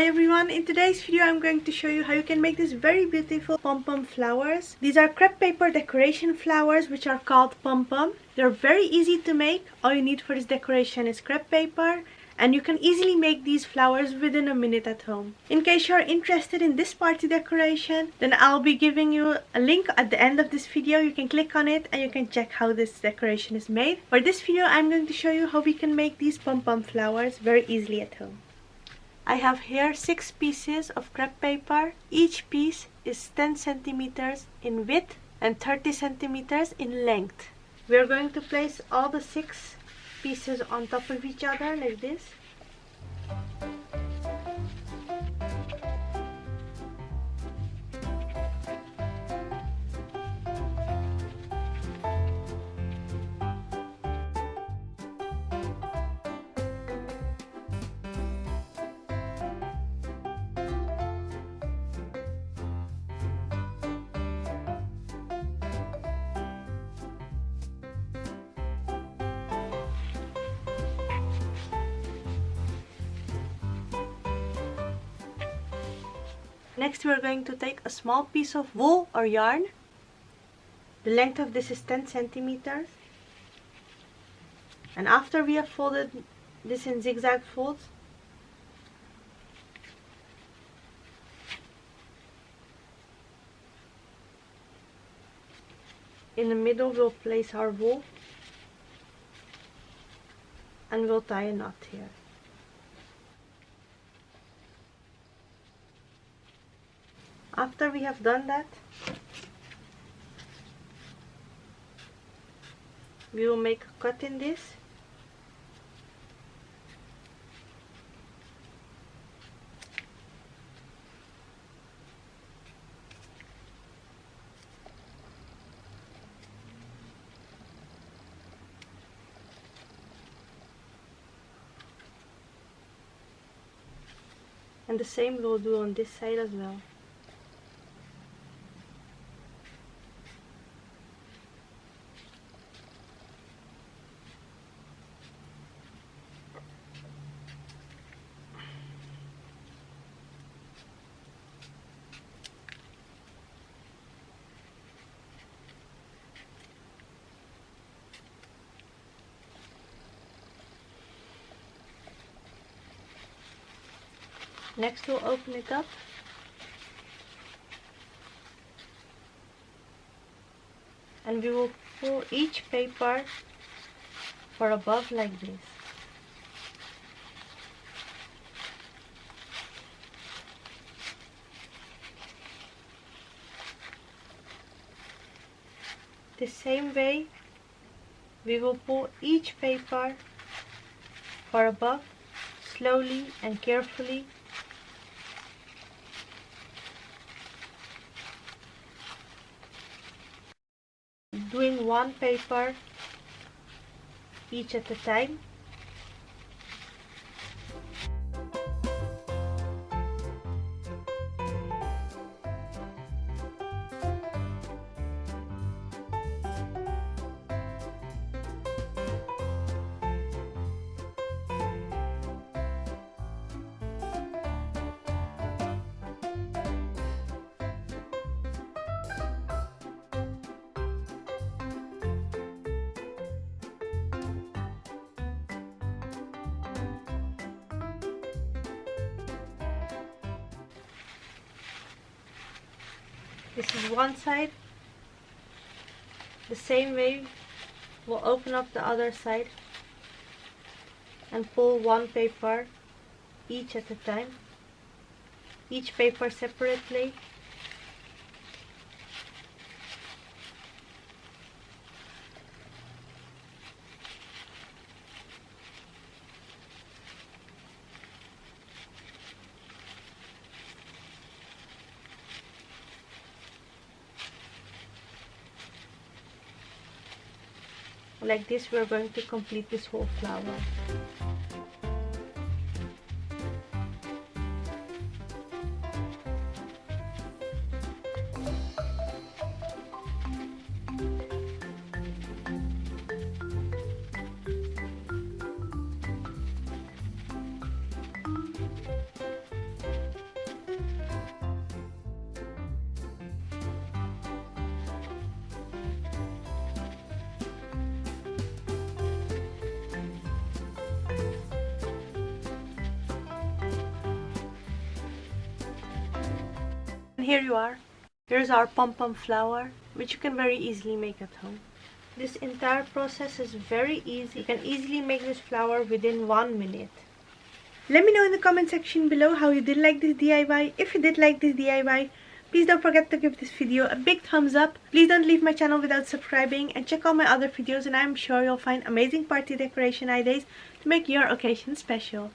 Hi everyone, in today's video I'm going to show you how you can make these very beautiful pom-pom flowers. These are crepe paper decoration flowers which are called pom-pom. They're very easy to make. All you need for this decoration is crepe paper and you can easily make these flowers within a minute at home. In case you're interested in this party decoration, then I'll be giving you a link at the end of this video. You can click on it and you can check how this decoration is made. For this video I'm going to show you how we can make these pom-pom flowers very easily at home. I have here 6 pieces of crepe paper. Each piece is 10 centimeters in width and 30 centimeters in length. We are going to place all the 6 pieces on top of each other like this. Next we are going to take a small piece of wool or yarn. The length of this is 10 centimeters. And after we have folded this in zigzag folds, in the middle we'll place our wool and we'll tie a knot here. After we have done that, we will make a cut in this. And the same we'll do on this side as well. Next we'll open it up and we will pull each paper for above like this. The same way we will pull each paper for above slowly and carefully. Doing one paper each at a time. This is one side. The same way we'll open up the other side and pull one paper each at a time. Each paper separately. Like this, we're going to complete this whole flower. here you are. Here's our pom-pom flower, which you can very easily make at home. This entire process is very easy. You can easily make this flower within 1 minute. Let me know in the comment section below how you did like this DIY. If you did like this DIY, please don't forget to give this video a big thumbs up. Please don't leave my channel without subscribing, and check out my other videos, and I'm sure you'll find amazing party decoration ideas to make your occasion special.